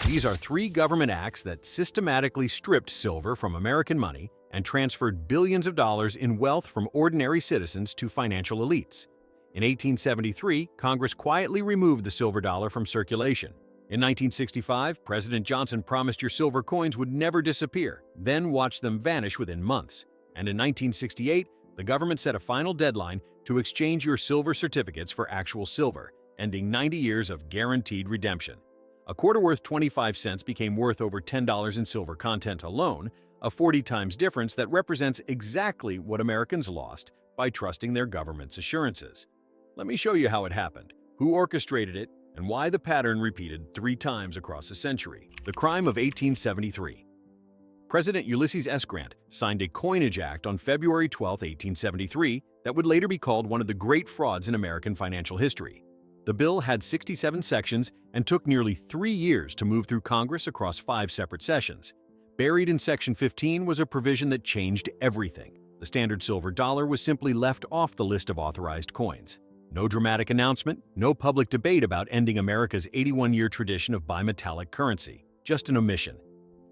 These are three government acts that systematically stripped silver from American money and transferred billions of dollars in wealth from ordinary citizens to financial elites. In 1873, Congress quietly removed the silver dollar from circulation. In 1965, President Johnson promised your silver coins would never disappear, then watched them vanish within months. And in 1968, the government set a final deadline to exchange your silver certificates for actual silver, ending 90 years of guaranteed redemption. A quarter worth 25 cents became worth over $10 in silver content alone, a 40 times difference that represents exactly what Americans lost by trusting their government's assurances. Let me show you how it happened, who orchestrated it, and why the pattern repeated 3 times across a century. The crime of 1873. President Ulysses S. Grant signed a coinage act on February 12, 1873, that would later be called one of the great frauds in American financial history. The bill had 67 sections and took nearly 3 years to move through Congress across 5 separate sessions. Buried in Section 15 was a provision that changed everything. The standard silver dollar was simply left off the list of authorized coins. No dramatic announcement, no public debate about ending America's 81-year tradition of bimetallic currency, just an omission.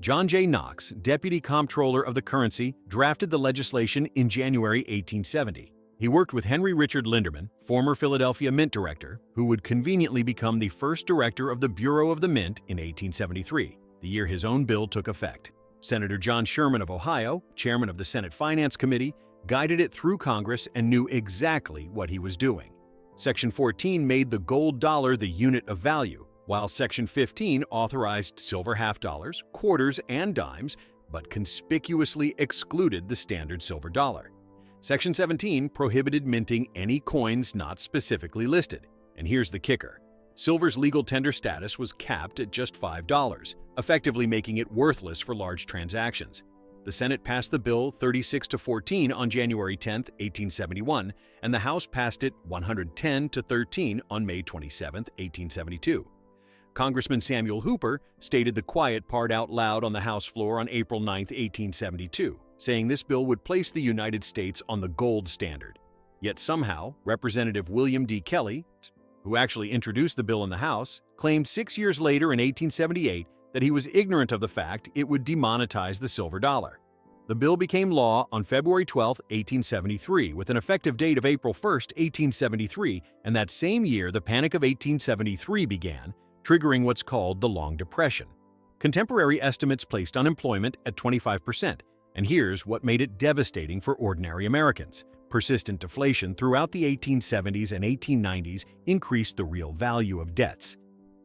John J. Knox, Deputy Comptroller of the Currency, drafted the legislation in January 1870. He worked with Henry Richard Linderman, former Philadelphia Mint Director, who would conveniently become the first director of the Bureau of the Mint in 1873, the year his own bill took effect. Senator John Sherman of Ohio, chairman of the Senate Finance Committee, guided it through Congress and knew exactly what he was doing. Section 14 made the gold dollar the unit of value, while Section 15 authorized silver half dollars, quarters, and dimes, but conspicuously excluded the standard silver dollar. Section 17 prohibited minting any coins not specifically listed. And here's the kicker. Silver's legal tender status was capped at just $5, effectively making it worthless for large transactions. The Senate passed the bill 36-14 on January 10, 1871, and the House passed it 110-13 on May 27, 1872. Congressman Samuel Hooper stated the quiet part out loud on the House floor on April 9, 1872, saying this bill would place the United States on the gold standard. Yet somehow, Representative William D. Kelly, who actually introduced the bill in the House, claimed 6 years later in 1878 that he was ignorant of the fact it would demonetize the silver dollar. The bill became law on February 12, 1873, with an effective date of April 1, 1873, and that same year the Panic of 1873 began, triggering what's called the Long Depression. Contemporary estimates placed unemployment at 25%, and here's what made it devastating for ordinary Americans. Persistent deflation throughout the 1870s and 1890s increased the real value of debts.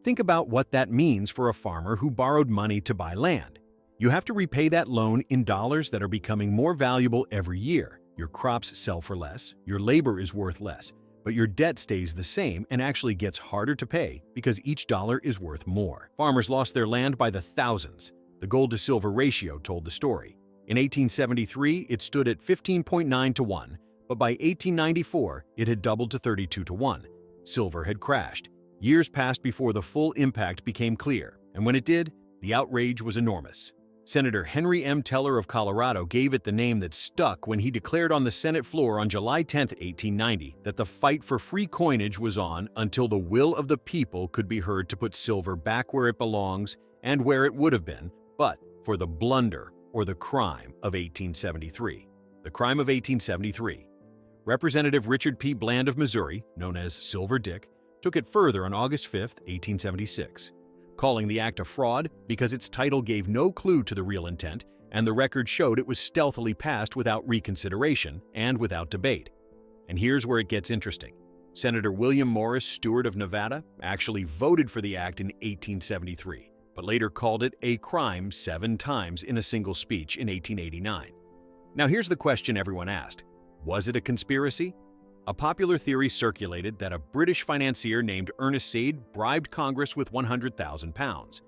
Think about what that means for a farmer who borrowed money to buy land. You have to repay that loan in dollars that are becoming more valuable every year. Your crops sell for less, your labor is worth less, but your debt stays the same and actually gets harder to pay because each dollar is worth more. Farmers lost their land by the thousands. The gold-to-silver ratio told the story. In 1873, it stood at 15.9 to 1, but by 1894, it had doubled to 32 to 1. Silver had crashed. Years passed before the full impact became clear, and when it did, the outrage was enormous. Senator Henry M. Teller of Colorado gave it the name that stuck when he declared on the Senate floor on July 10, 1890, that the fight for free coinage was on until the will of the people could be heard to put silver back where it belongs and where it would have been, but for the blunder or the crime of 1873. The crime of 1873. Representative Richard P. Bland of Missouri, known as Silver Dick, took it further on August 5, 1876, calling the act a fraud because its title gave no clue to the real intent, and the record showed it was stealthily passed without reconsideration and without debate. And here's where it gets interesting. Senator William Morris Stewart of Nevada actually voted for the act in 1873, but later called it a crime 7 times in a single speech in 1889. Now here's the question everyone asked. Was it a conspiracy? A popular theory circulated that a British financier named Ernest Sade bribed Congress with £100,000.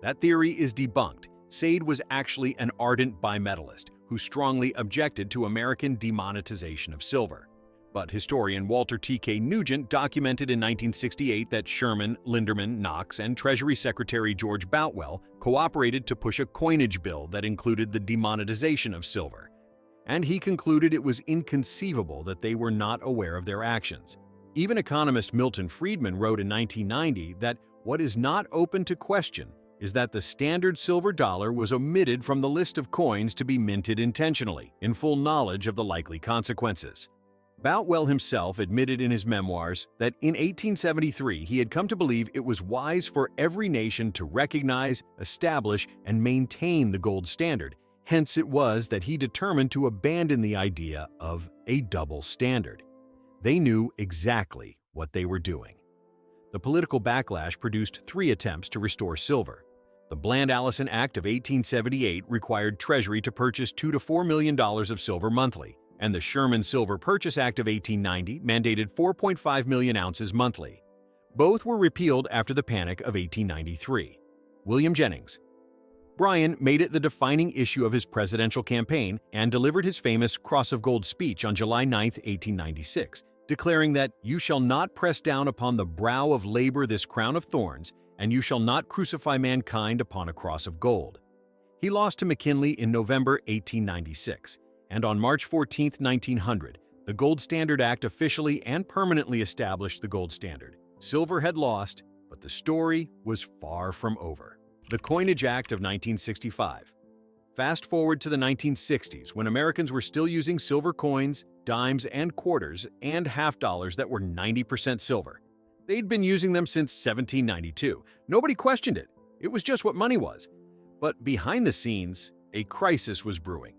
That theory is debunked. Sade was actually an ardent bimetallist who strongly objected to American demonetization of silver. But historian Walter T.K. Nugent documented in 1968 that Sherman, Linderman, Knox, and Treasury Secretary George Boutwell cooperated to push a coinage bill that included the demonetization of silver. And he concluded it was inconceivable that they were not aware of their actions. Even economist Milton Friedman wrote in 1990 that what is not open to question is that the standard silver dollar was omitted from the list of coins to be minted intentionally, in full knowledge of the likely consequences. Boutwell himself admitted in his memoirs that in 1873 he had come to believe it was wise for every nation to recognize, establish, and maintain the gold standard. Hence it was that he determined to abandon the idea of a double standard. They knew exactly what they were doing. The political backlash produced 3 attempts to restore silver. The Bland-Allison Act of 1878 required Treasury to purchase $2 to $4 million of silver monthly, and the Sherman Silver Purchase Act of 1890 mandated 4.5 million ounces monthly. Both were repealed after the Panic of 1893. William Jennings. Bryan made it the defining issue of his presidential campaign and delivered his famous Cross of Gold speech on July 9, 1896, declaring that "you shall not press down upon the brow of labor this crown of thorns, and you shall not crucify mankind upon a cross of gold." He lost to McKinley in November 1896, and on March 14, 1900, the Gold Standard Act officially and permanently established the gold standard. Silver had lost, but the story was far from over. The Coinage Act of 1965. Fast forward to the 1960s, when Americans were still using silver coins, dimes and quarters, and half dollars that were 90% silver. They'd been using them since 1792. Nobody questioned it. It was just what money was. But behind the scenes, a crisis was brewing.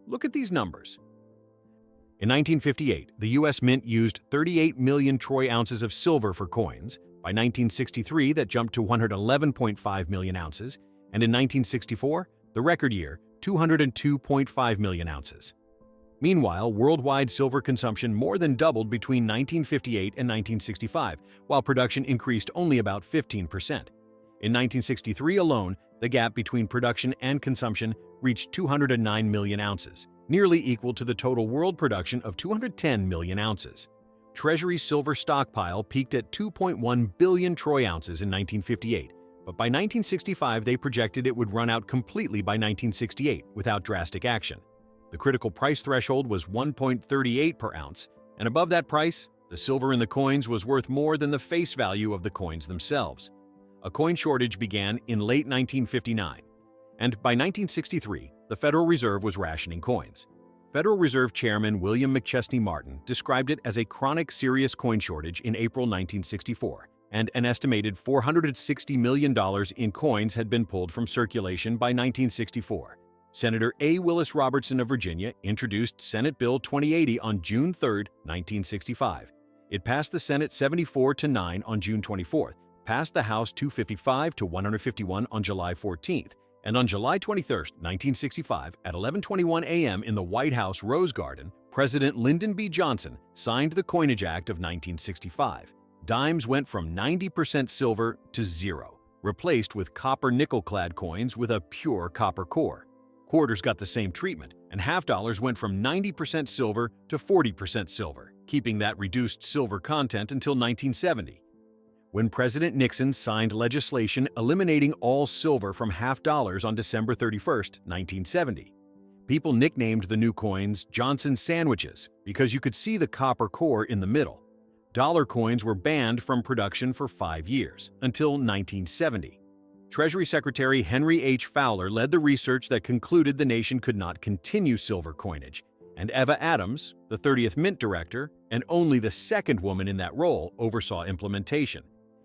Look at these numbers. In 1958, the U.S. Mint used 38 million troy ounces of silver for coins. By 1963, that jumped to 111.5 million ounces, and in 1964, the record year, 202.5 million ounces. Meanwhile, worldwide silver consumption more than doubled between 1958 and 1965, while production increased only about 15%. In 1963 alone, the gap between production and consumption reached 209 million ounces, nearly equal to the total world production of 210 million ounces. Treasury's silver stockpile peaked at 2.1 billion troy ounces in 1958, but by 1965 they projected it would run out completely by 1968 without drastic action. The critical price threshold was 1.38 per ounce, and above that price, the silver in the coins was worth more than the face value of the coins themselves. A coin shortage began in late 1959, and by 1963, the Federal Reserve was rationing coins. Federal Reserve Chairman William McChesney Martin described it as a chronic serious coin shortage in April 1964, and an estimated $460 million in coins had been pulled from circulation by 1964. Senator A. Willis Robertson of Virginia introduced Senate Bill 2080 on June 3, 1965. It passed the Senate 74-9 on June 24, passed the House 255-151 on July 14, and on July 23, 1965, at 11:21 a.m. in the White House Rose Garden, President Lyndon B. Johnson signed the Coinage Act of 1965. Dimes went from 90% silver to zero, replaced with copper-nickel-clad coins with a pure copper core. Quarters got the same treatment, and half dollars went from 90% silver to 40% silver, keeping that reduced silver content until 1970. When President Nixon signed legislation eliminating all silver from half dollars on December 31, 1970. People nicknamed the new coins Johnson sandwiches because you could see the copper core in the middle. Dollar coins were banned from production for 5 years, until 1970. Treasury Secretary Henry H. Fowler led the research that concluded the nation could not continue silver coinage, and Eva Adams, the 30th Mint Director, and only the second woman in that role, oversaw implementation.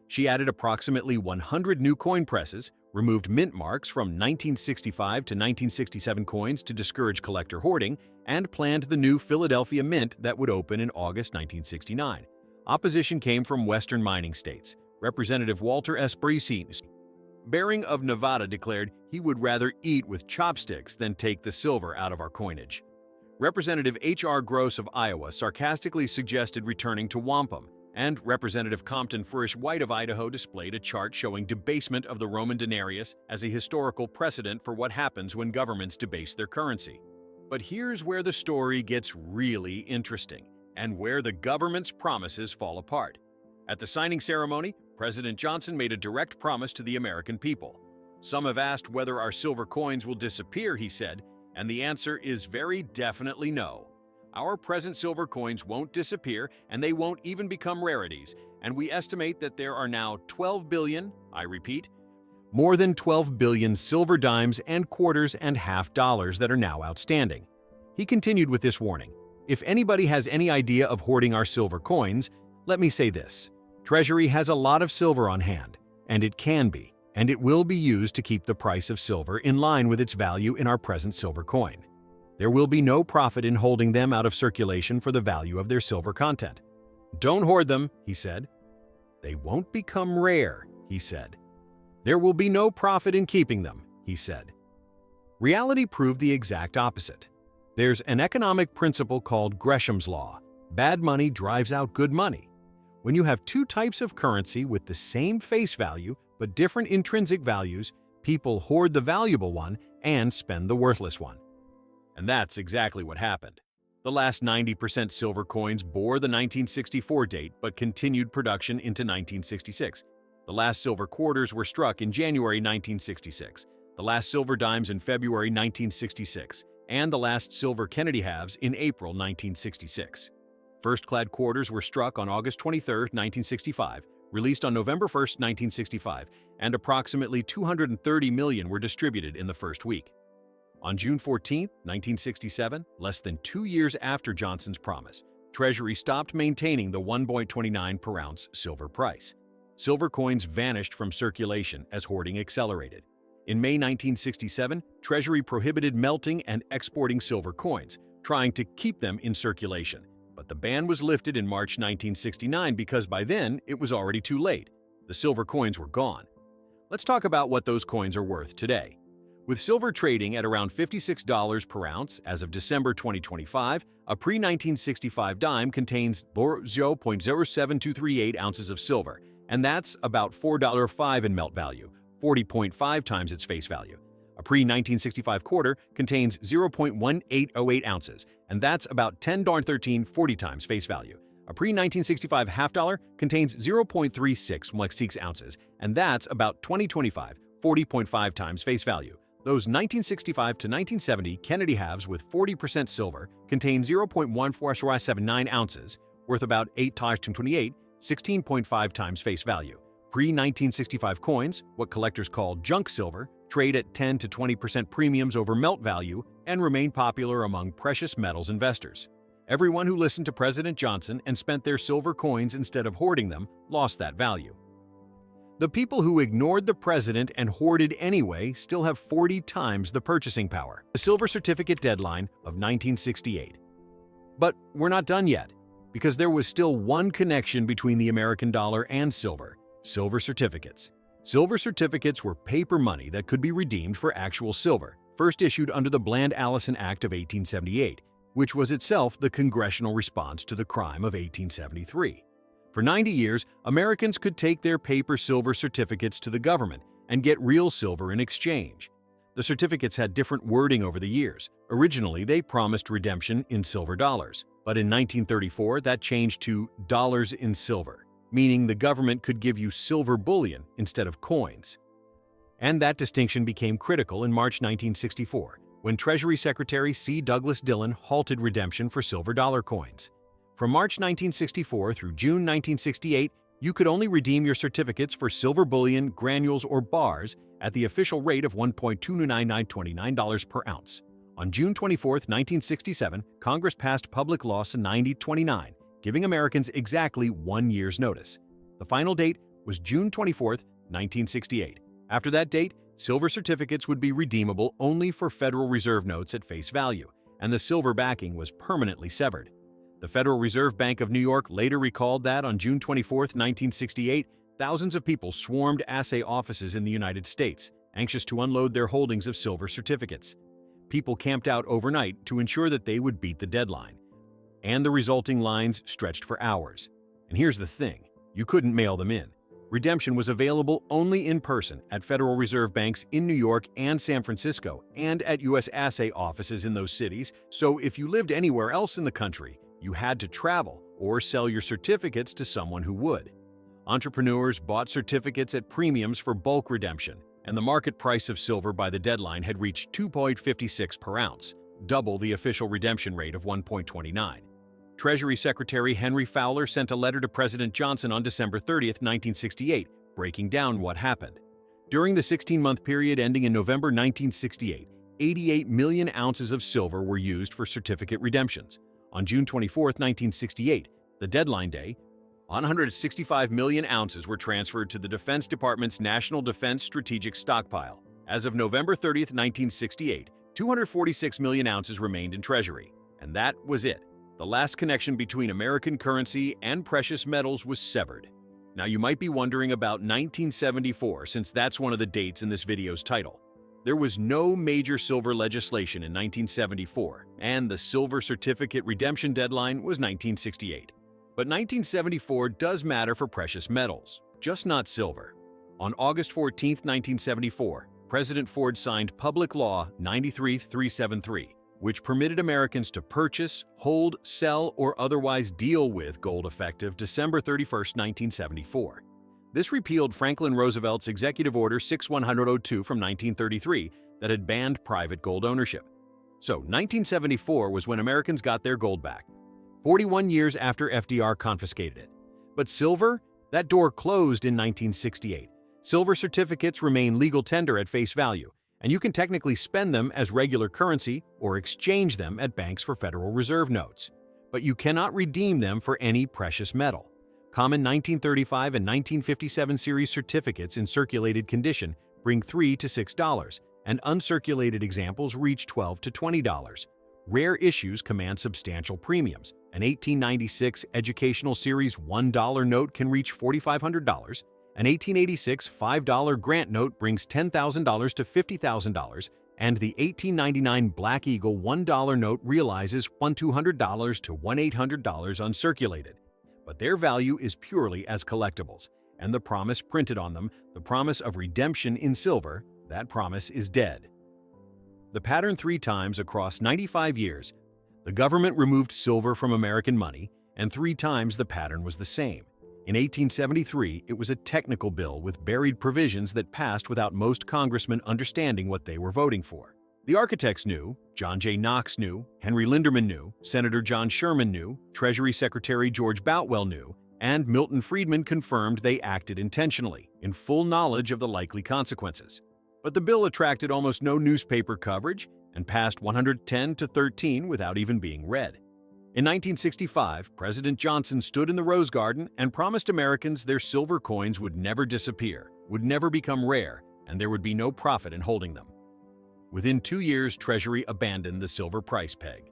She added approximately 100 new coin presses, removed mint marks from 1965 to 1967 coins to discourage collector hoarding, and planned the new Philadelphia Mint that would open in August 1969. Opposition came from western mining states. Representative Walter S. Bering of Nevada declared he would rather eat with chopsticks than take the silver out of our coinage. Representative H.R. Gross of Iowa sarcastically suggested returning to wampum, and Representative Compton Furish White of Idaho displayed a chart showing debasement of the Roman denarius as a historical precedent for what happens when governments debase their currency. But here's where the story gets really interesting, and where the government's promises fall apart. At the signing ceremony, President Johnson made a direct promise to the American people. "Some have asked whether our silver coins will disappear," he said, and the answer is very definitely no. Our present silver coins won't disappear, and they won't even become rarities, and we estimate that there are now 12 billion, I repeat, more than 12 billion silver dimes and quarters and half dollars that are now outstanding. He continued with this warning: "If anybody has any idea of hoarding our silver coins, let me say this. Treasury has a lot of silver on hand, and it can be, and it will be used to keep the price of silver in line with its value in our present silver coin. There will be no profit in holding them out of circulation for the value of their silver content. Don't hoard them," he said. "They won't become rare," he said. "There will be no profit in keeping them," he said. Reality proved the exact opposite. There's an economic principle called Gresham's law. Bad money drives out good money. When you have two types of currency with the same face value but different intrinsic values, people hoard the valuable one and spend the worthless one. And that's exactly what happened. The last 90% silver coins bore the 1964 date but continued production into 1966. The last silver quarters were struck in January 1966, the last silver dimes in February 1966, and the last silver Kennedy halves in April 1966. First-clad quarters were struck on August 23, 1965, released on November 1, 1965, and approximately 230 million were distributed in the first week. On June 14, 1967, less than 2 years after Johnson's promise, Treasury stopped maintaining the 1.29 per ounce silver price. Silver coins vanished from circulation as hoarding accelerated. In May 1967, Treasury prohibited melting and exporting silver coins, trying to keep them in circulation. But the ban was lifted in March 1969 because by then it was already too late. The silver coins were gone. Let's talk about what those coins are worth today. With silver trading at around $56 per ounce as of December 2025, a pre-1965 dime contains 0.07238 ounces of silver, and that's about $4.05 in melt value, 40.5 times its face value. A pre-1965 quarter contains 0.1808 ounces, and that's about $10.1340 times face value. A pre-1965 half dollar contains 0.36 ounces, and that's about 2025, 40.5 times face value. Those 1965 to 1970 Kennedy halves with 40% silver contain 0.1479 ounces, worth about $8.28, 16.5 times face value. Pre-1965 coins, what collectors call junk silver, trade at 10 to 20% premiums over melt value and remain popular among precious metals investors. Everyone who listened to President Johnson and spent their silver coins instead of hoarding them lost that value. The people who ignored the president and hoarded anyway still have 40 times the purchasing power. The silver certificate deadline of 1968. But we're not done yet, because there was still one connection between the American dollar and silver: silver certificates. Silver certificates were paper money that could be redeemed for actual silver, first issued under the Bland-Allison Act of 1878, which was itself the congressional response to the crime of 1873. For 90 years, Americans could take their paper silver certificates to the government and get real silver in exchange. The certificates had different wording over the years. Originally, they promised redemption in silver dollars, but in 1934 that changed to dollars in silver, meaning the government could give you silver bullion instead of coins. And that distinction became critical in March 1964, when Treasury Secretary C. Douglas Dillon halted redemption for silver dollar coins. From March 1964 through June 1968, you could only redeem your certificates for silver bullion, granules, or bars at the official rate of $1.29929 per ounce. On June 24, 1967, Congress passed Public Law 9029, giving Americans exactly 1 year's notice. The final date was June 24, 1968. After that date, silver certificates would be redeemable only for Federal Reserve notes at face value, and the silver backing was permanently severed. The Federal Reserve Bank of New York later recalled that on June 24, 1968, thousands of people swarmed assay offices in the United States, anxious to unload their holdings of silver certificates. People camped out overnight to ensure that they would beat the deadline, and the resulting lines stretched for hours. And here's the thing, you couldn't mail them in. Redemption was available only in person at Federal Reserve banks in New York and San Francisco and at U.S. assay offices in those cities, so if you lived anywhere else in the country, you had to travel or sell your certificates to someone who would. Entrepreneurs bought certificates at premiums for bulk redemption, and the market price of silver by the deadline had reached $2.56 per ounce, double the official redemption rate of $1.29. Treasury Secretary Henry Fowler sent a letter to President Johnson on December 30, 1968, breaking down what happened. During the 16-month period ending in November 1968, 88 million ounces of silver were used for certificate redemptions. On June 24, 1968, the deadline day, 165 million ounces were transferred to the Defense Department's National Defense Strategic Stockpile. As of November 30, 1968, 246 million ounces remained in Treasury. And that was it. The last connection between American currency and precious metals was severed. Now you might be wondering about 1974, since that's one of the dates in this video's title. There was no major silver legislation in 1974, and the silver certificate redemption deadline was 1968. But 1974 does matter for precious metals, just not silver. On August 14, 1974, President Ford signed Public Law 93-373, which permitted Americans to purchase, hold, sell, or otherwise deal with gold effective December 31, 1974. This repealed Franklin Roosevelt's Executive Order 6102 from 1933 that had banned private gold ownership. So 1974 was when Americans got their gold back, 41 years after FDR confiscated it. But silver? That door closed in 1968. Silver certificates remain legal tender at face value, and you can technically spend them as regular currency or exchange them at banks for Federal Reserve notes. But you cannot redeem them for any precious metal. Common 1935 and 1957 series certificates in circulated condition bring $3 to $6, and uncirculated examples reach $12 to $20. Rare issues command substantial premiums. An 1896 Educational Series $1 note can reach $4,500. An 1886 $5 grant note brings $10,000 to $50,000, and the 1899 Black Eagle $1 note realizes $1,200 to $1,800 uncirculated. But their value is purely as collectibles, and the promise printed on them, the promise of redemption in silver, that promise is dead. The pattern 3 times across 95 years, the government removed silver from American money, and 3 times the pattern was the same. In 1873, it was a technical bill with buried provisions that passed without most congressmen understanding what they were voting for. The architects knew, John J. Knox knew, Henry Linderman knew, Senator John Sherman knew, Treasury Secretary George Boutwell knew, and Milton Friedman confirmed they acted intentionally, in full knowledge of the likely consequences. But the bill attracted almost no newspaper coverage and passed 110 to 13 without even being read. In 1965, President Johnson stood in the Rose Garden and promised Americans their silver coins would never disappear, would never become rare, and there would be no profit in holding them. Within 2 years, Treasury abandoned the silver price peg.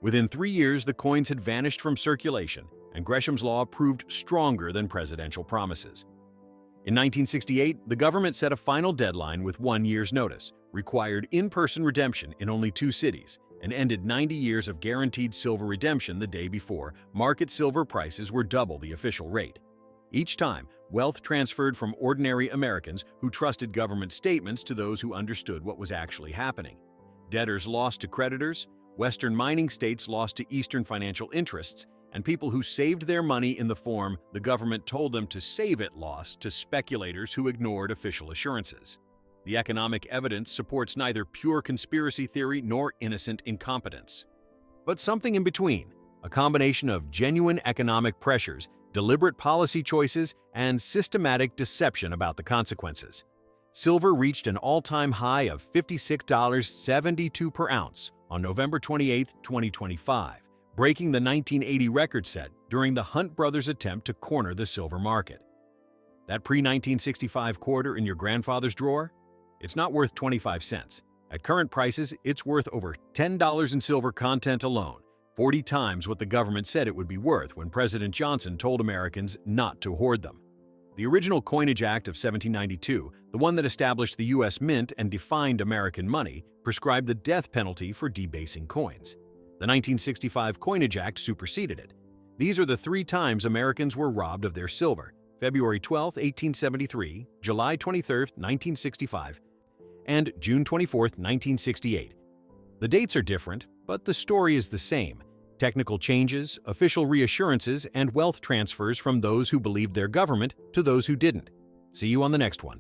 Within 3 years, the coins had vanished from circulation, and Gresham's Law proved stronger than presidential promises. In 1968, the government set a final deadline with 1 year's notice, required in-person redemption in only 2 cities, and ended 90 years of guaranteed silver redemption the day before market silver prices were double the official rate. Each time, wealth transferred from ordinary Americans who trusted government statements to those who understood what was actually happening. Debtors lost to creditors, Western mining states lost to Eastern financial interests, and people who saved their money in the form the government told them to save it lost to speculators who ignored official assurances. The economic evidence supports neither pure conspiracy theory nor innocent incompetence, but something in between, a combination of genuine economic pressures, deliberate policy choices, and systematic deception about the consequences. Silver reached an all-time high of $56.72 per ounce on November 28, 2025, breaking the 1980 record set during the Hunt brothers' attempt to corner the silver market. That pre-1965 quarter in your grandfather's drawer? It's not worth 25 cents. At current prices, it's worth over $10 in silver content alone, 40 times what the government said it would be worth when President Johnson told Americans not to hoard them. The original Coinage Act of 1792, the one that established the U.S. Mint and defined American money, prescribed the death penalty for debasing coins. The 1965 Coinage Act superseded it. These are the 3 times Americans were robbed of their silver: February 12, 1873, July 23, 1965, and June 24, 1968. The dates are different, but the story is the same: technical changes, official reassurances, and wealth transfers from those who believed their government to those who didn't. See you on the next one.